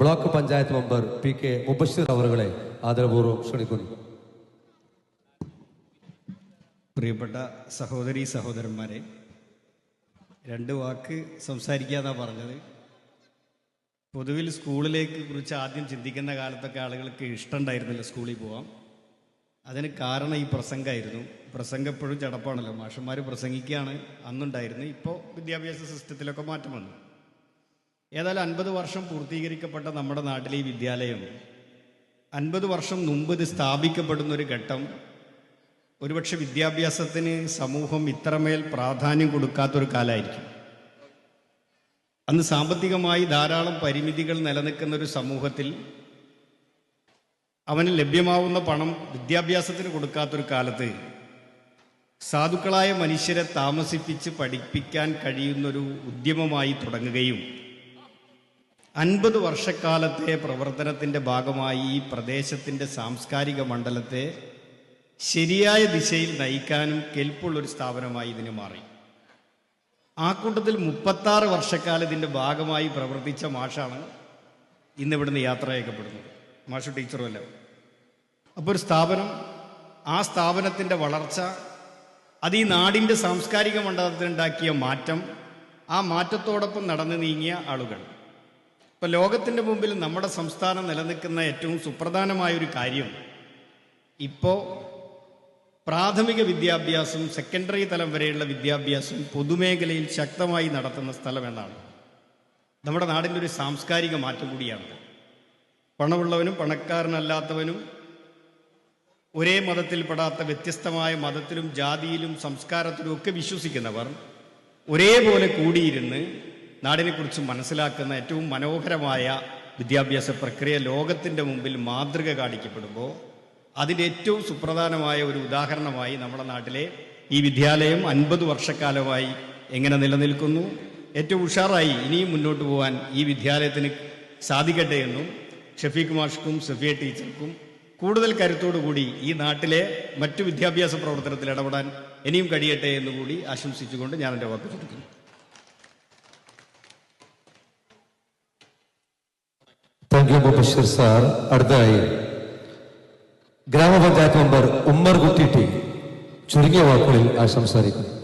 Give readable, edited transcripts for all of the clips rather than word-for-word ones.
Block panchayat member PK Mubashir അവറുകളെ ആദരപൂർവ്വം ക്ഷണിക്കുന്നു. പ്രിയപ്പെട്ട സഹോദരീ സഹോദരന്മാരെ, രണ്ട് വാക്ക് സംസാരിക്കാന്നാണ് പറഞ്ഞത്. പൊതുവിൽ സ്കൂളിലേക്ക് കുറിച്ച് ആദ്യം ചിന്തിക്കുന്ന കാലത്തൊക്കെ ആളുകൾക്ക് ഇഷ്ടമുണ്ടായിരുന്നില്ല സ്കൂളിൽ പോവാം. അതിന് കാരണം ഈ പ്രസംഗമായിരുന്നു. പ്രസംഗം എപ്പോഴും ചടപ്പാണല്ലോ, മാഷന്മാർ പ്രസംഗിക്കുകയാണ് അന്നുണ്ടായിരുന്നു. ഇപ്പോൾ വിദ്യാഭ്യാസ സിസ്റ്റത്തിലൊക്കെ മാറ്റം വന്നു. ഏതായാലും 50 വർഷം പൂർത്തീകരിക്കപ്പെട്ട നമ്മുടെ നാട്ടിലെ ഈ വിദ്യാലയം 50 വർഷം മുമ്പ് ഇത് സ്ഥാപിക്കപ്പെടുന്ന ഒരു ഘട്ടം ഒരുപക്ഷെ വിദ്യാഭ്യാസത്തിന് സമൂഹം ഇത്രമേൽ പ്രാധാന്യം കൊടുക്കാത്തൊരു കാലമായിരിക്കും. അന്ന് സാമ്പത്തികമായി ധാരാളം പരിമിതികൾ നിലനിൽക്കുന്ന ഒരു സമൂഹത്തിൽ അവന് ലഭ്യമാവുന്ന പണം വിദ്യാഭ്യാസത്തിന് കൊടുക്കാത്തൊരു കാലത്ത് സാധുക്കളായ മനുഷ്യരെ താമസിപ്പിച്ച് പഠിപ്പിക്കാൻ കഴിയുന്നൊരു ഉദ്യമമായി തുടങ്ങുകയും 50 വർഷക്കാലത്തെ പ്രവർത്തനത്തിൻ്റെ ഭാഗമായി ഈ പ്രദേശത്തിൻ്റെ സാംസ്കാരിക മണ്ഡലത്തെ ശരിയായ ദിശയിൽ നയിക്കാനും കെൽപ്പുള്ളൊരു സ്ഥാപനമായി ഇതിന് മാറി. ആ കൂട്ടത്തിൽ 36 വർഷക്കാലം ഇതിൻ്റെ ഭാഗമായി പ്രവർത്തിച്ച മാഷാണ് ഇന്നിവിടുന്ന് യാത്ര അയക്കപ്പെടുന്നത്. മാഷ് ടീച്ചറുമല്ല. അപ്പോൾ ഒരു സ്ഥാപനം, ആ സ്ഥാപനത്തിൻ്റെ വളർച്ച, അത് ഈ നാടിൻ്റെ സാംസ്കാരിക മണ്ഡലത്തിനുണ്ടാക്കിയ മാറ്റം, ആ മാറ്റത്തോടൊപ്പം നടന്നു നീങ്ങിയ ആളുകൾ. ഇപ്പോൾ ലോകത്തിൻ്റെ മുമ്പിൽ നമ്മുടെ സംസ്ഥാനം നിലനിൽക്കുന്ന ഏറ്റവും സുപ്രധാനമായൊരു കാര്യം ഇപ്പോൾ പ്രാഥമിക വിദ്യാഭ്യാസം, സെക്കൻഡറി തലം വരെയുള്ള വിദ്യാഭ്യാസം പൊതുമേഖലയിൽ ശക്തമായി നടത്തുന്ന സ്ഥലം എന്നാണ്. നമ്മുടെ നാടിൻ്റെ ഒരു സാംസ്കാരിക മാറ്റം കൂടിയാണ്. പണമുള്ളവനും പണക്കാരനല്ലാത്തവനും ഒരേ മതത്തിൽപ്പെടാത്ത വ്യത്യസ്തമായ മതത്തിലും ജാതിയിലും സംസ്കാരത്തിലും ഒക്കെ വിശ്വസിക്കുന്നവർ ഒരേപോലെ കൂടിയിരുന്ന് നാടിനെക്കുറിച്ച് മനസ്സിലാക്കുന്ന ഏറ്റവും മനോഹരമായ വിദ്യാഭ്യാസ പ്രക്രിയ ലോകത്തിൻ്റെ മുമ്പിൽ മാതൃക കാണിക്കപ്പെടുമ്പോൾ അതിൻ്റെ ഏറ്റവും സുപ്രധാനമായ ഒരു ഉദാഹരണമായി നമ്മുടെ നാട്ടിലെ ഈ വിദ്യാലയം 50 വർഷക്കാലമായി എങ്ങനെ നിലനിൽക്കുന്നു, ഏറ്റവും ഉഷാറായി ഇനിയും മുന്നോട്ട് പോകാൻ ഈ വിദ്യാലയത്തിന് സാധിക്കട്ടെ എന്നും ഷഫീഖ് മാഷ്ക്കും സഫിയ ടീച്ചർക്കും കൂടുതൽ കരുത്തോടുകൂടി ഈ നാട്ടിലെ മറ്റു വിദ്യാഭ്യാസ പ്രവർത്തനത്തിൽ ഇടപെടാൻ ഇനിയും കഴിയട്ടെ എന്നുകൂടി ആശംസിച്ചുകൊണ്ട് ഞാൻ എൻ്റെ വാക്ക് ചുരുക്കുന്നു. Thank you Mubashir sir. അടുത്തതായി ഗ്രാമപഞ്ചായത്ത് മെമ്പർ ഉമ്മർ കുട്ടി ചുരുങ്ങിയ വാക്കുകളിൽ സംസാരിക്കുന്നു.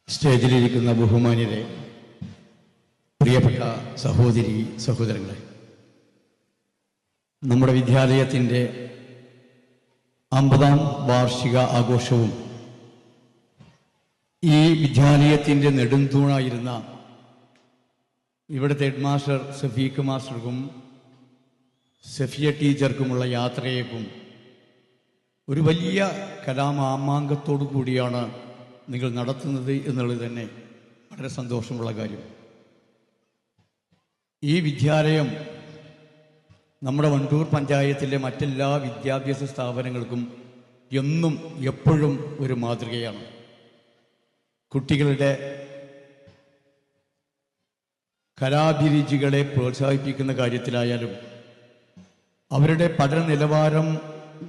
സ്റ്റേജിലിരിക്കുന്ന ബഹുമാന്യരെ, പ്രിയപ്പെട്ട സഹോദരി സഹോദരങ്ങളെ, നമ്മുടെ വിദ്യാലയത്തിൻ്റെ 50ാം വാർഷിക ആഘോഷവും ഈ വിദ്യാലയത്തിൻ്റെ നെടുംതൂണായിരുന്ന ഇവിടുത്തെ ഹെഡ് മാസ്റ്റർ സഫീഖ് മാസ്റ്റർക്കും സഫിയ ടീച്ചർക്കുമുള്ള യാത്രയേക്കും ഒരു വലിയ കലാമാമാങ്കത്തോടു കൂടിയാണ് നിങ്ങൾ നടത്തുന്നത് എന്നുള്ളത് തന്നെ വളരെ സന്തോഷമുള്ള കാര്യം. ഈ വിദ്യാലയം നമ്മുടെ വണ്ടൂർ പഞ്ചായത്തിലെ മറ്റെല്ലാ വിദ്യാഭ്യാസ സ്ഥാപനങ്ങൾക്കും എന്നും എപ്പോഴും ഒരു മാതൃകയാണ്. കുട്ടികളുടെ കലാഭിരുചികളെ പ്രോത്സാഹിപ്പിക്കുന്ന കാര്യത്തിലായാലും അവരുടെ പഠന നിലവാരം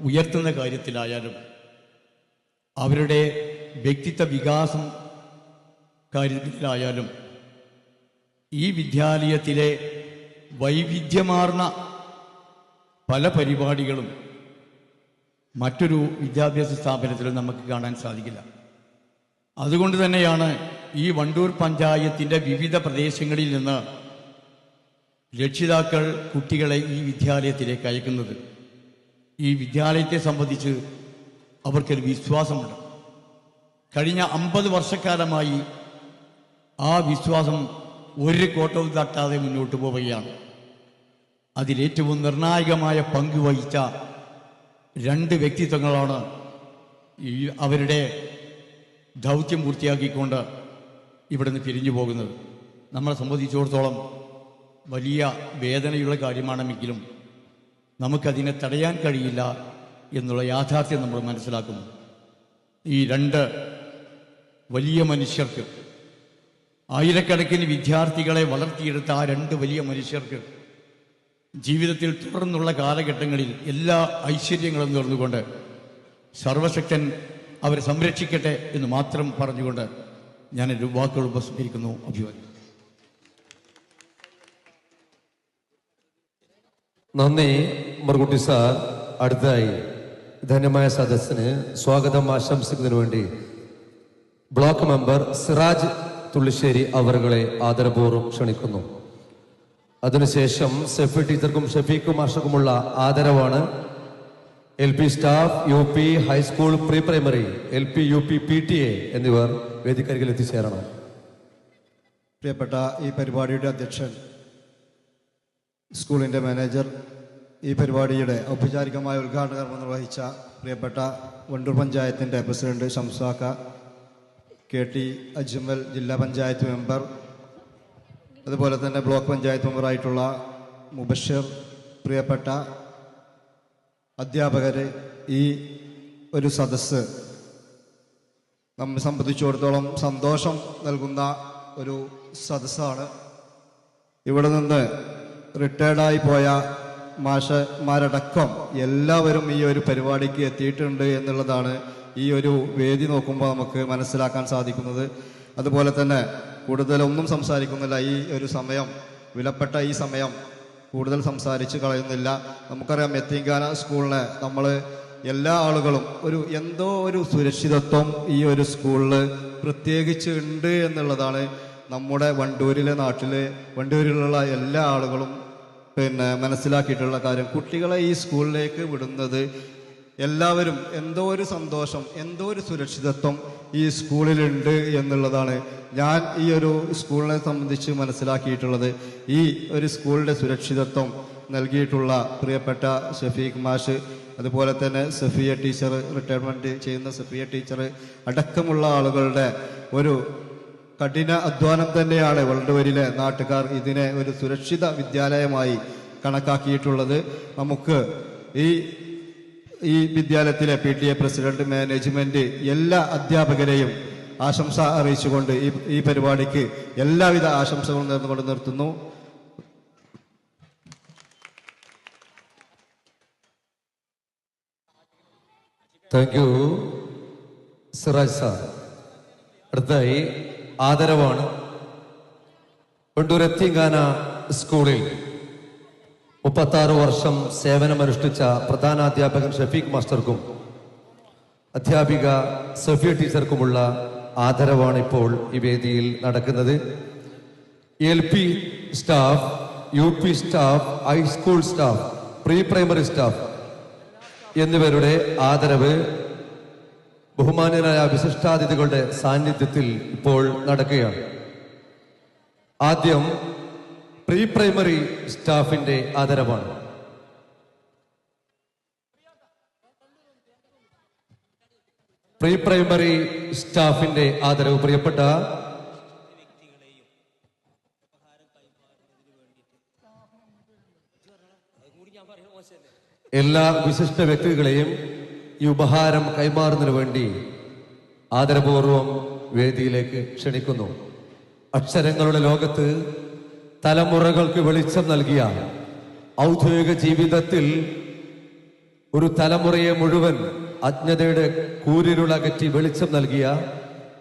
ഉയർത്തുന്ന കാര്യത്തിലായാലും അവരുടെ വ്യക്തിത്വ വികാസം കാര്യത്തിലായാലും ഈ വിദ്യാലയത്തിലെ വൈവിധ്യമാർന്ന പല പരിപാടികളും മറ്റൊരു വിദ്യാഭ്യാസ സ്ഥാപനത്തിലും നമുക്ക് കാണാൻ സാധിക്കില്ല. അതുകൊണ്ട് തന്നെയാണ് ഈ വണ്ടൂർ പഞ്ചായത്തിൻ്റെ വിവിധ പ്രദേശങ്ങളിൽ നിന്ന് രക്ഷിതാക്കൾ കുട്ടികളെ ഈ വിദ്യാലയത്തിലേക്ക് അയക്കുന്നത്. ഈ വിദ്യാലയത്തെ സംബന്ധിച്ച് അവർക്കൊരു വിശ്വാസമുണ്ട്. കഴിഞ്ഞ 50 വർഷക്കാലമായി ആ വിശ്വാസം ഒരു കോട്ടവും തട്ടാതെ മുന്നോട്ട് പോവുകയാണ്. അതിലേറ്റവും നിർണായകമായ പങ്ക് വഹിച്ച 2 വ്യക്തിത്വങ്ങളാണ് അവരുടെ ദൗത്യം പൂർത്തിയാക്കിക്കൊണ്ട് ഇവിടുന്ന് പിരിഞ്ഞു പോകുന്നത്. നമ്മളെ സംബന്ധിച്ചിടത്തോളം വലിയ വേദനയുള്ള കാര്യമാണെങ്കിലും നമുക്കതിനെ തടയാൻ കഴിയില്ല എന്നുള്ള യാഥാർത്ഥ്യം നമ്മൾ മനസ്സിലാക്കുന്നു. ഈ 2 വലിയ മനുഷ്യർക്ക്, ആയിരക്കണക്കിന് വിദ്യാർത്ഥികളെ വളർത്തിയെടുത്ത ആ 2 വലിയ മനുഷ്യർക്ക് ജീവിതത്തിൽ തുടർന്നുള്ള കാലഘട്ടങ്ങളിൽ എല്ലാ ഐശ്വര്യങ്ങളും നേർന്നുകൊണ്ട് സർവശക്തൻ അവരെ സംരക്ഷിക്കട്ടെ എന്ന് മാത്രം പറഞ്ഞുകൊണ്ട് ഞാൻ എൻ്റെ വാക്കുകൾ ഉപസംഹരിക്കുന്നു. അഭിവാദ്യം. നന്ദി മറുകുട്ടി സാർ. അടുത്തതായി ധന്യമായ സദസ്സിന് സ്വാഗതം ആശംസിക്കുന്നതിന് വേണ്ടി ബ്ലോക്ക് മെമ്പർ സിറാജ് തുള്ളിശ്ശേരി അവറുകളെ ആദരപൂർവ്വം ക്ഷണിക്കുന്നു. അതിനുശേഷം സെഫി ടീച്ചർക്കും ഷഫീഖ് മാസ്റ്റർക്കുമുള്ള ആദരവാണ്. LP staff, UP high school, pre primary, LP UP PTA എന്നിവർ വേദിക്കരികിൽ എത്തിച്ചേരണം. പ്രിയപ്പെട്ട ഈ പരിപാടിയുടെ അധ്യക്ഷൻ, സ്കൂളിൻ്റെ മാനേജർ, ഈ പരിപാടിയുടെ ഔപചാരികമായ ഉദ്ഘാടന കർമ്മം നിർവഹിച്ച പ്രിയപ്പെട്ട വണ്ടൂർ പഞ്ചായത്തിൻ്റെ പ്രസിഡന്റ് ഷംസാക്ക, KT അജ്മൽ ജില്ലാ പഞ്ചായത്ത് മെമ്പർ, അതുപോലെ തന്നെ ബ്ലോക്ക് പഞ്ചായത്ത് മെമ്പറായിട്ടുള്ള മുബഷിർ, പ്രിയപ്പെട്ട അധ്യാപകർ, ഈ ഒരു സദസ്സ് നമ്മെ സംബന്ധിച്ചിടത്തോളം സന്തോഷം നൽകുന്ന ഒരു സദസ്സാണ്. ഇവിടെ നിന്ന് റിട്ടയർഡായി പോയ മാഷന്മാരടക്കം എല്ലാവരും ഈ ഒരു പരിപാടിക്ക് എത്തിയിട്ടുണ്ട് എന്നുള്ളതാണ് ഈ ഒരു വേദി നോക്കുമ്പോൾ നമുക്ക് മനസ്സിലാക്കാൻ സാധിക്കുന്നത്. അതുപോലെ തന്നെ കൂടുതലൊന്നും സംസാരിക്കുന്നില്ല. ഈ ഒരു സമയം, വിലപ്പെട്ട ഈ സമയം കൂടുതൽ സംസാരിച്ച് കളയുന്നില്ല. നമുക്കറിയാം, യത്തീംഖാന സ്കൂളിനെ നമ്മൾ എല്ലാ ആളുകളും എന്തോ ഒരു സുരക്ഷിതത്വം ഈ ഒരു സ്കൂളിൽ പ്രത്യേകിച്ച് ഉണ്ട് എന്നുള്ളതാണ് നമ്മുടെ വണ്ടൂരിലുള്ള എല്ലാ ആളുകളും മനസ്സിലാക്കിയിട്ടുള്ള കാര്യം. കുട്ടികളെ ഈ സ്കൂളിലേക്ക് വിടുന്നത് എല്ലാവരും എന്തോ ഒരു സന്തോഷം, എന്തോ ഒരു സുരക്ഷിതത്വം ഈ സ്കൂളിലുണ്ട് എന്നുള്ളതാണ് ഞാൻ ഈ ഒരു സ്കൂളിനെ സംബന്ധിച്ച് മനസ്സിലാക്കിയിട്ടുള്ളത്. ഈ ഒരു സ്കൂളിൻ്റെ സുരക്ഷിതത്വം നൽകിയിട്ടുള്ള പ്രിയപ്പെട്ട ഷഫീഖ് മാഷ്, അതുപോലെ തന്നെ സഫിയ ടീച്ചർ, റിട്ടയർമെൻറ്റ് ചെയ്യുന്ന സഫിയ ടീച്ചർ അടക്കമുള്ള ആളുകളുടെ ഒരു കഠിന അധ്വാനം തന്നെയാണ് വണ്ടൂരിലെ നാട്ടുകാർ ഇതിനെ ഒരു സുരക്ഷിത വിദ്യാലയമായി കണക്കാക്കിയിട്ടുള്ളത്. നമുക്ക് ഈ വിദ്യാലയത്തിലെ PTA പ്രസിഡന്റ്, മാനേജ്മെന്റ്, എല്ലാ അധ്യാപകരെയും ആശംസ അറിയിച്ചുകൊണ്ട് ഈ പരിപാടിക്ക് എല്ലാവിധ ആശംസകളും നേർന്നുകൊണ്ട് നിർത്തുന്നു. Thank you Siraj sir. അടുത്തായി ആദരവാണ്. വണ്ടൂർ യത്തീംഖാന സ്കൂളിൽ 36 വർഷം സേവനമനുഷ്ഠിച്ച പ്രധാനാധ്യാപകൻ ഷഫീഖ് മാസ്റ്റർക്കും അധ്യാപിക സഫിയ ടീച്ചർക്കുമുള്ള ആദരവാണ് ഇപ്പോൾ ഈ വേദിയിൽ നടക്കുന്നത്. LP staff, UP staff, high school staff, pre primary staff എന്നിവരുടെ ആദരവ് ബഹുമാന്യരായ വിശിഷ്ടാതിഥികളുടെ സാന്നിധ്യത്തിൽ ഇപ്പോൾ നടക്കുകയാണ്. ആദ്യം പ്രീ പ്രൈമറി സ്റ്റാഫിന്റെ ആദരവാണ്. പ്രീ പ്രൈമറി സ്റ്റാഫിന്റെ ആദരവ് പ്രിയപ്പെട്ട എല്ലാ വിശിഷ്ട വ്യക്തികളെയും ഈ ഉപഹാരം കൈമാറുന്നതിന് വേണ്ടി ആദരപൂർവം വേദിയിലേക്ക് ക്ഷണിക്കുന്നു. അക്ഷരങ്ങളുടെ ലോകത്ത് തലമുറകൾക്ക് വെളിച്ചം നൽകിയ, ഔദ്യോഗിക ജീവിതത്തിൽ ഒരു തലമുറയെ മുഴുവൻ അജ്ഞതയുടെ കൂരിരുളകറ്റി വെളിച്ചം നൽകിയ,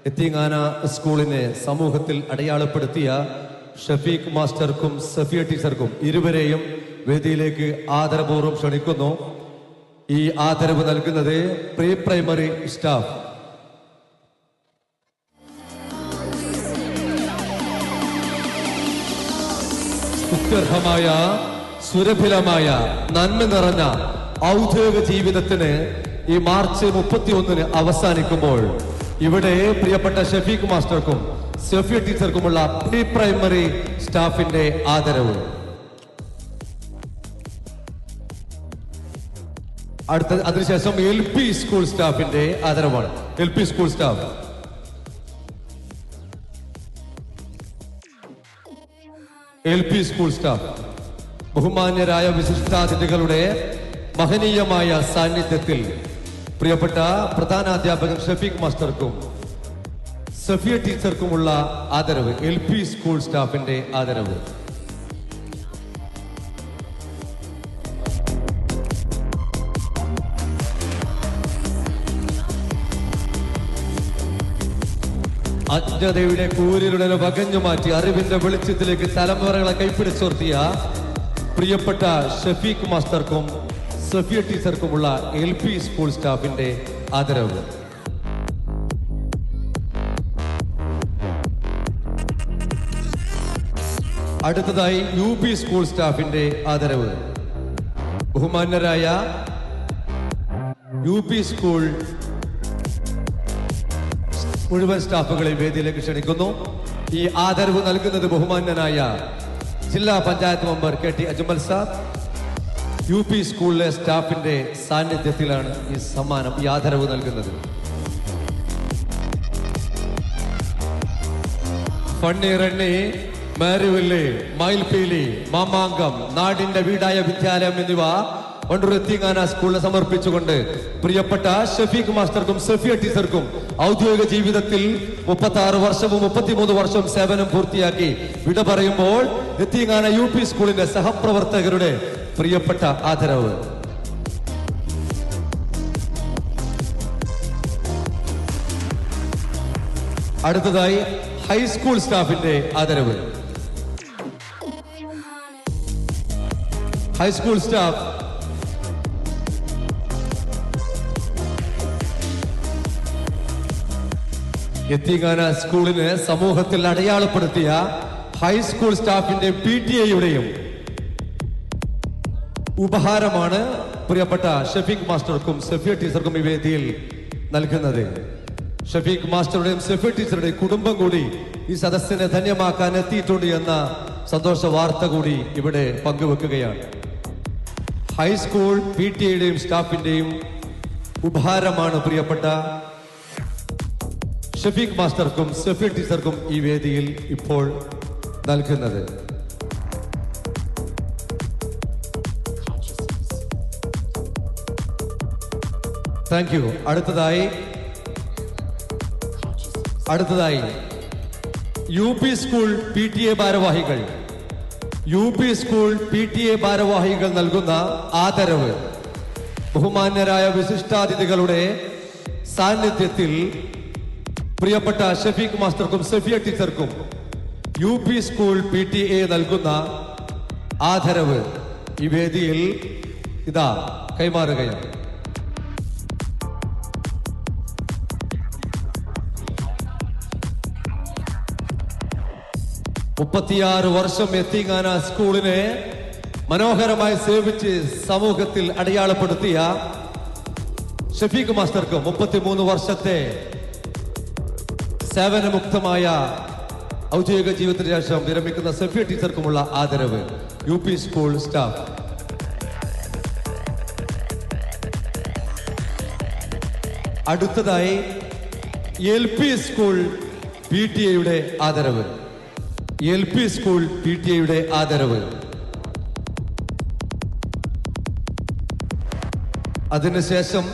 യത്തീംഖാന സ്കൂളിനെ സമൂഹത്തിൽ അടയാളപ്പെടുത്തിയ ഷഫീഖ് മാസ്റ്റർക്കും സഫിയ ടീച്ചർക്കും ഇരുവരെയും വേദിയിലേക്ക് ആദരപൂർവ്വം ക്ഷണിക്കുന്നു. ഈ ആദരവ് നൽകുന്നത് പ്രീ പ്രൈമറി സ്റ്റാഫ്. സ്തുത്യർഹമായ, സുരഭിലമായ, നന്മ നിറഞ്ഞ ഔദ്യോഗിക ജീവിതത്തിന് ഈ മാർച്ച് 31 അവസാനിക്കുമ്പോൾ ഇവിടെ പ്രിയപ്പെട്ട ഷഫീഖ് മാസ്റ്റർക്കും സഫിയ ടീച്ചർക്കുമുള്ള പ്രീ പ്രൈമറി സ്റ്റാഫിന്റെ ആദരവ്. അതിനുശേഷം LP സ്കൂൾ സ്റ്റാഫിന്റെ ആദരവാണ്. LP school staff. LP school staff ബഹുമാന്യരായ വിശിഷ്ടാതിഥികളുടെ മഹനീയമായ സാന്നിധ്യത്തിൽ പ്രിയപ്പെട്ട പ്രധാനാധ്യാപകൻ ഷഫീഖ് മാസ്റ്റർക്കും സഫിയ ടീച്ചർക്കുമുള്ള ആദരവ്. LP സ്കൂൾ സ്റ്റാഫിന്റെ ആദരവ്. അജ്ഞതയുടെ കൂരിരുടനെ വകഞ്ഞു മാറ്റി അറിവിന്റെ വെളിച്ചത്തിലേക്ക് തലമുറകളെ കൈപ്പിടിച്ചുയർത്തിയ പ്രിയപ്പെട്ട ഷഫീഖ് മാസ്റ്റർക്കും സഫിയ ടീച്ചർക്കുമുള്ള LP സ്കൂൾ സ്റ്റാഫിന്റെ ആദരവ്. അടുത്തതായി UP സ്കൂൾ സ്റ്റാഫിന്റെ ആദരവ്. ബഹുമാന്യരായ UP സ്കൂൾ മുഴുവൻ സ്റ്റാഫുകളെ വേദിയിലേക്ക് ക്ഷണിക്കുന്നു. ഈ ആദരവ് നൽകുന്നത് ബഹുമാന്യനായ ജില്ലാ panchayat member KT Ajmal sir. UP സ്കൂളിലെ സ്റ്റാഫിന്റെ സാന്നിധ്യത്തിലാണ് ഈ സമ്മാനം, ഈ ആദരവ് നൽകുന്നത്. ഫണ്ണീറണ്ണി, മാരുവല്ലി, മയിൽപീലി, മാമാങ്കം, നാടിന്റെ വീടായ വിദ്യാലയം എന്നിവ വണ്ടൂർ എത്തിങ്ങാന സ്കൂളിന് സമർപ്പിച്ചുകൊണ്ട് പ്രിയപ്പെട്ട ഷഫീഖ് മാസ്റ്റർക്കും സഫിയ ടീച്ചർക്കും ഔദ്യോഗിക ജീവിതത്തിൽ 36 വർഷവും 33 വർഷവും സേവനം പൂർത്തിയാക്കി വിട പറയുമ്പോൾ എത്തിങ്ങാന UP സ്കൂളിന്റെ സഹപ്രവർത്തകരുടെ പ്രിയപ്പെട്ട ആദരവ്. അടുത്തതായി ഹൈസ്കൂൾ സ്റ്റാഫിന്റെ ആദരവ്. ഹൈസ്കൂൾ സ്റ്റാഫ് എത്തിങ്ങാന സ്കൂളിന് സമൂഹത്തിൽ അടയാളപ്പെടുത്തിയ ഹൈസ്കൂൾ സ്റ്റാഫിന്റെ PTA-യുടെയും ഉപഹാരമാണ് പ്രിയപ്പെട്ട ഷഫീഖ് മാസ്റ്റർക്കും സഫിയ ടീച്ചർക്കും ഈ വേദിയിൽ നൽകുന്നത്. ഷഫീഖ് മാസ്റ്ററുടെയും സഫിയ ടീച്ചറുടെയും കുടുംബം കൂടി ഈ സദസ്സിനെ ധന്യമാക്കാൻ എത്തിയിട്ടുണ്ട് എന്ന സന്തോഷ വാർത്ത കൂടി ഇവിടെ പങ്കുവെക്കുകയാണ്. ഹൈസ്കൂൾ PTA-യുടെയും സ്റ്റാഫിന്റെയും ഉപഹാരമാണ് പ്രിയപ്പെട്ട ഷഫീഖ് മാസ്റ്റർക്കും സഫിയ ടീച്ചർക്കും ഈ വേദിയിൽ ഇപ്പോൾ നൽകുന്നത്. Thank you. അടുത്തതായി UP സ്കൂൾ PTA ഭാരവാഹികൾ നൽകുന്ന ആദരവ്. ബഹുമാന്യരായ വിശിഷ്ടാതിഥികളുടെ സാന്നിധ്യത്തിൽ പ്രിയപ്പെട്ട ഷഫീഖ് മാസ്റ്റർക്കും സഫിയ ടീച്ചർക്കും UP സ്കൂൾ PTA നൽകുന്ന ആദരവ് ഈ വേദിയിൽ ഇതാ കൈമാറുകയാണ്. വർഷം എത്തിങ്ങാന സ്കൂളിനെ മനോഹരമായി സേവിച്ച് സമൂഹത്തിൽ അടയാളപ്പെടുത്തിയ ഷഫീഖ് മാസ്റ്റർക്കും 33 വർഷത്തെ സേവനമുക്തമായ ഔദ്യോഗിക ജീവിതത്തിന് ശേഷം വിരമിക്കുന്ന സഫിയ ടീച്ചർക്കുമുള്ള ആദരവ് UP സ്കൂൾ സ്റ്റാഫ്. അടുത്തതായി LP സ്കൂൾ PTA-യുടെ ആദരവ്. LP സ്കൂൾ PTA-യുടെ ആദരവ്. അതിനുശേഷം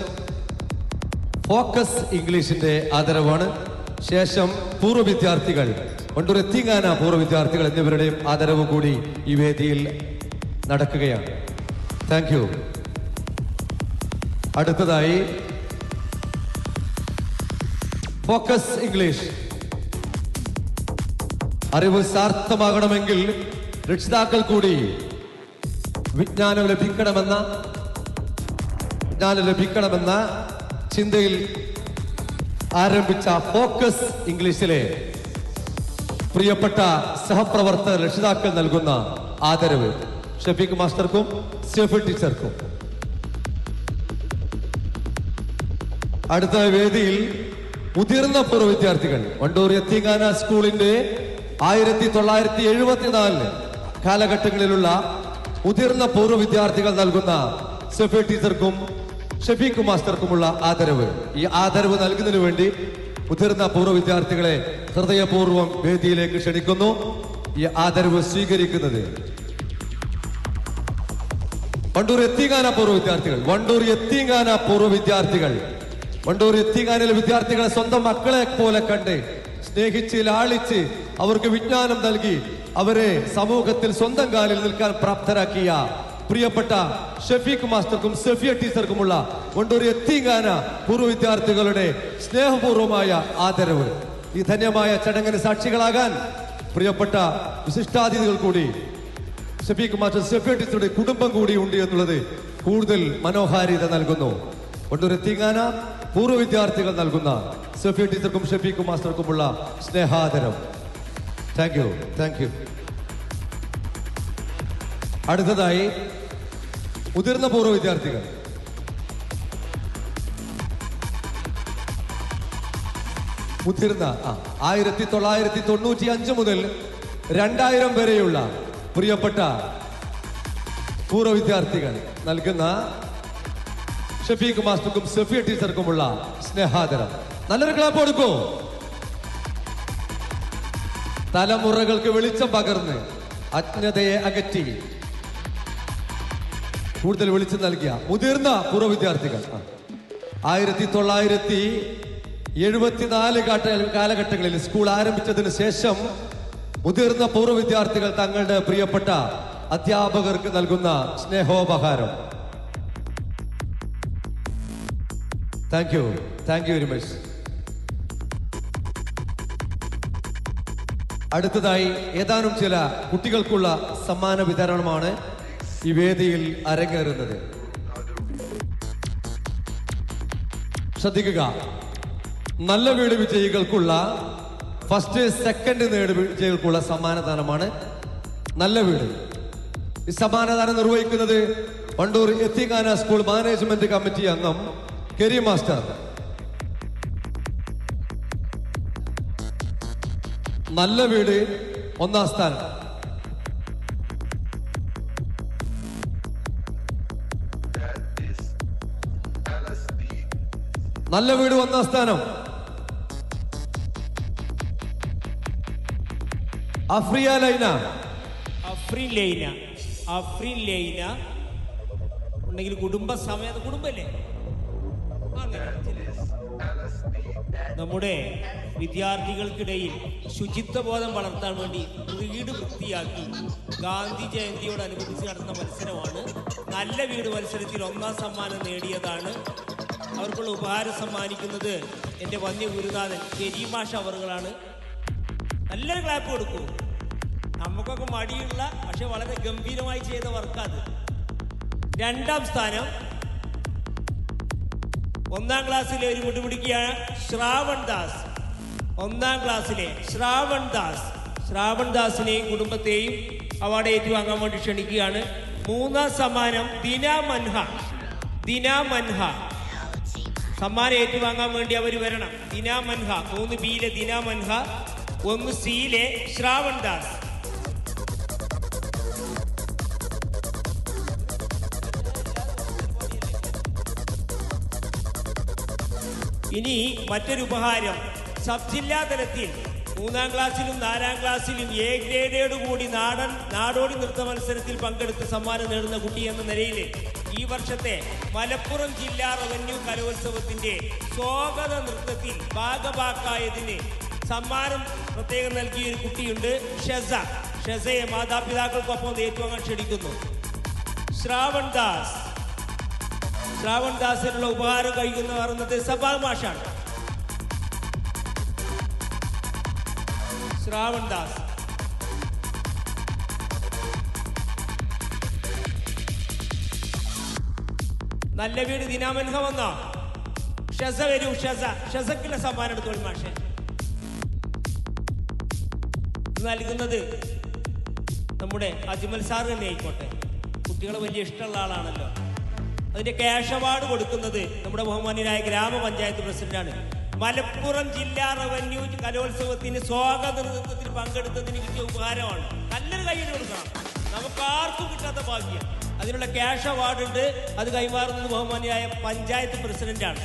ഫോക്കസ് ഇംഗ്ലീഷിന്റെ ആദരവാണ്. ശേഷം പൂർവ്വ വിദ്യാർത്ഥികൾ, വണ്ടൂർ എത്തിങ്ങാന പൂർവ്വ വിദ്യാർത്ഥികൾ എന്നിവരുടെയും ആദരവ് കൂടി ഈ വേദിയിൽ നടക്കുകയാണ്. Thank you. അടുത്തതായി ഫോക്കസ് ഇംഗ്ലീഷ്. അറിവ് സാർത്ഥമാകണമെങ്കിൽ രക്ഷിതാക്കൾ കൂടി വിജ്ഞാനം ലഭിക്കണമെന്ന ചിന്തയിൽ ആരംഭിച്ച ഫോക്കസ് ഇംഗ്ലീഷിലെ പ്രിയപ്പെട്ട സഹപ്രവർത്തകർ രക്ഷിതാക്കൾ നൽകുന്ന ആദരവ് ഷഫീഖ് മാസ്റ്റർക്കും സഫിയ ടീച്ചർക്കും. അടുത്ത വേദിയിൽ മുതിർന്ന പൂർവ്വ വിദ്യാർത്ഥികൾ, വണ്ടൂർ എത്തിങ്ങാന സ്കൂളിന്റെ 1974 കാലഘട്ടങ്ങളിലുള്ള മുതിർന്ന പൂർവ്വ വിദ്യാർത്ഥികൾ നൽകുന്ന സഫിയ ടീച്ചർക്കും ഷഫീഖ് മാസ്റ്റർക്കുമുള്ള ആദരവ്. ഈ ആദരവ് നൽകുന്നതിനു വേണ്ടി മുതിർന്ന പൂർവ്വ വിദ്യാർത്ഥികളെ ഹൃദയപൂർവ്വം വേദിയിലേക്ക് ക്ഷണിക്കുന്നു. ഈ ആദരവ് സ്വീകരിക്കുന്നത് വണ്ടൂർ എത്തിങ്ങാന പൂർവ്വ വിദ്യാർത്ഥികൾ. വണ്ടൂർ എത്തിങ്ങാനയിലെ വിദ്യാർത്ഥികളെ സ്വന്തം മക്കളെ പോലെ കണ്ട് സ്നേഹിച്ച് ലാളിച്ച് അവർക്ക് വിജ്ഞാനം നൽകി അവരെ സമൂഹത്തിൽ സ്വന്തം കാലിൽ നിൽക്കാൻ പ്രാപ്തരാക്കിയ പ്രിയപ്പെട്ട ഷഫീഖ് മാസ്റ്റർക്കും സഫിയ ടീച്ചർക്കുമുള്ള വണ്ടൂർ എത്തിങ്ങാന പൂർവ്വ വിദ്യാർത്ഥികളുടെ സ്നേഹപൂർവമായ ആദരവ്. ഈ ധന്യമായ ചടങ്ങിന് സാക്ഷികളാകാൻ പ്രിയപ്പെട്ട വിശിഷ്ടാതിഥികൾ കൂടി ഷഫീഖ് മാസ്റ്റർ ഷെഫിയ ടീച്ചറുടെ കുടുംബം കൂടി ഉണ്ട് എന്നുള്ളത് കൂടുതൽ മനോഹാരിത നൽകുന്നു. വണ്ടൂർ എത്തിങ്ങാന പൂർവ്വ വിദ്യാർത്ഥികൾ നൽകുന്ന ഷെഫിയ ടീച്ചർക്കും ഷഫീഖ് മാസ്റ്റർക്കുമുള്ള സ്നേഹാദരം. Thank you, thank you. അടുത്തതായി മുതിർന്ന പൂർവ്വ വിദ്യാർത്ഥികൾ. മുതിർന്ന 1995 മുതൽ 2000 വരെയുള്ള പ്രിയപ്പെട്ട പൂർവ്വ വിദ്യാർത്ഥികൾ നൽകുന്ന ഷഫീഖ് മാസ്റ്റർക്കും സഫിയ ടീച്ചർക്കുമുള്ള സ്നേഹാദരം. നല്ലൊരു ക്ലാപ്പ് കൊടുക്കൂ. തലമുറകൾക്ക് വെളിച്ചം പകർന്ന് അജ്ഞതയെ അകറ്റി കൂടുതൽ വെളിച്ചം നൽകിയ മുതിർന്ന പൂർവ്വ വിദ്യാർത്ഥികൾ. 1974 കാലഘട്ടങ്ങളിൽ സ്കൂൾ ആരംഭിച്ചതിന് ശേഷം മുതിർന്ന പൂർവ്വ വിദ്യാർത്ഥികൾ തങ്ങളുടെ പ്രിയപ്പെട്ട അധ്യാപകർക്ക് നൽകുന്ന സ്നേഹോപഹാരം. Thank you, thank you very much. അടുത്തതായി ഏതാനും ചില കുട്ടികൾക്കുള്ള സമ്മാന വിതരണമാണ് ഈ വേദിയിൽ അരങ്ങേറുന്നത്. ശ്രദ്ധിക്കുക, നല്ല വീട് വിജയികൾക്കുള്ള ഫസ്റ്റ് സെക്കൻഡ് തേർഡ് വിജയികൾക്കുള്ള സമ്മാനദാനമാണ് നല്ല വീട്. ഈ സമ്മാനദാനം നിർവഹിക്കുന്നത് വണ്ടൂർ എത്തിങ്ങാന സ്കൂൾ മാനേജ്മെന്റ് കമ്മിറ്റി അംഗം കരീം മാസ്റ്റർ. നല്ല വീട് 1ാം സ്ഥാനം. നല്ല വീട് 1ാം സ്ഥാനം. അഫ്രിയ ലൈന. അഫ്രീൻ ലൈന ഉണ്ടെങ്കിൽ കുടുംബസമേത കുടുംബല്ലേ അങ്ങനെ നമ്മുടെ വിദ്യാർത്ഥികൾക്കിടയിൽ ശുചിത്വബോധം വളർത്താൻ വേണ്ടി വീട് വൃത്തിയാക്കി ഗാന്ധി ജയന്തിയോടനുബന്ധിച്ച് നടന്ന മത്സരമാണ്. നല്ല വീട് മത്സരത്തിൽ 1ാം സമ്മാനം നേടിയതാണ്. അവർക്കുള്ള ഉപഹാരം സമ്മാനിക്കുന്നത് എൻ്റെ വന്യ ഗുരുനാഥൻ കരീം മാഷ് അവറുകളാണ്. നല്ലൊരു ക്ലാപ്പ് കൊടുക്കൂ. നമുക്കൊക്കെ മടിയുള്ള പക്ഷെ വളരെ ഗംഭീരമായി ചെയ്ത വർക്കാത്. 2ാം സ്ഥാനം 1ാം ക്ലാസ്സിലെ ഒരു മുടിപിടിക്കുകയാണ് ശ്രാവൺ ദാസ്. 1ാം ക്ലാസ്സിലെ ശ്രാവൺ ദാസിനെയും കുടുംബത്തെയും അവാർഡ് ഏറ്റുവാങ്ങാൻ വേണ്ടി ക്ഷണിക്കുകയാണ്. 3ാം സമ്മാനം ദിന മൻഹ. സമ്മാനം ഏറ്റുവാങ്ങാൻ വേണ്ടി അവർ വരണം. ദിന മൻഹ, 3 ബിയിലെ ദിന മൻഹ, 1 സിയിലെ ശ്രാവൺ ദാസ്. ഇനി മറ്റൊരു ഉപഹാരം സബ് ജില്ലാ തലത്തിൽ 3ാം ക്ലാസ്സിലും 4ാം ക്ലാസ്സിലും എ ഗ്രേഡോട് കൂടി നാടോടി നൃത്ത മത്സരത്തിൽ പങ്കെടുത്ത് സമ്മാനം നേടുന്ന കുട്ടി എന്ന നിലയിൽ ഈ വർഷത്തെ മലപ്പുറം ജില്ലാ റവന്യൂ കലോത്സവത്തിന്റെ സ്വാഗത നൃത്തത്തിൽ ഭാഗഭാക്കായതിന് സമ്മാനം പ്രത്യേകം നൽകിയ ഒരു കുട്ടിയുണ്ട്, ഷെസയെ മാതാപിതാക്കൾക്കൊപ്പം ഏറ്റുവാങ്ങാൻ ക്ഷണിക്കുന്നു. ശ്രാവൺ ദാസിനുള്ള ഉപഹാരം കഴിക്കുന്ന പറയുന്നത് സബാൽ മാഷാണ്. ശ്രാവൺ ദാസ്. നല്ല വീട് ദിനാമൻഹ വന്നോ? ഷെസ വരൂ. ഷെസക്കുള്ള സമ്മാനം എടുത്തോളൂ മാഷെ. നൽകുന്നത് നമ്മുടെ അജ്മൽ സാർ തന്നെ ആയിക്കോട്ടെ. കുട്ടികളെ വലിയ ഇഷ്ടമുള്ള ആളാണല്ലോ. അതിന്റെ ക്യാഷ് അവാർഡ് കൊടുക്കുന്നത് നമ്മുടെ ബഹുമാന്യനായ ഗ്രാമപഞ്ചായത്ത് പ്രസിഡന്റാണ്. മലപ്പുറം ജില്ലാ റവന്യൂ കലോത്സവത്തിന് സ്വാഗത നൃത്തത്തിൽ പങ്കെടുത്തതിന് കിട്ടിയ ഉപഹാരമാണ്. നല്ലൊരു കയ്യിൽ കൊടുക്കണം. നമുക്ക് ആർക്കും കിട്ടാത്ത ഭാഗ്യം. അതിനുള്ള ക്യാഷ് അവാർഡ് ഉണ്ട്. അത് കൈമാറുന്നത് ബഹുമാന്യനായ പഞ്ചായത്ത് പ്രസിഡന്റാണ്.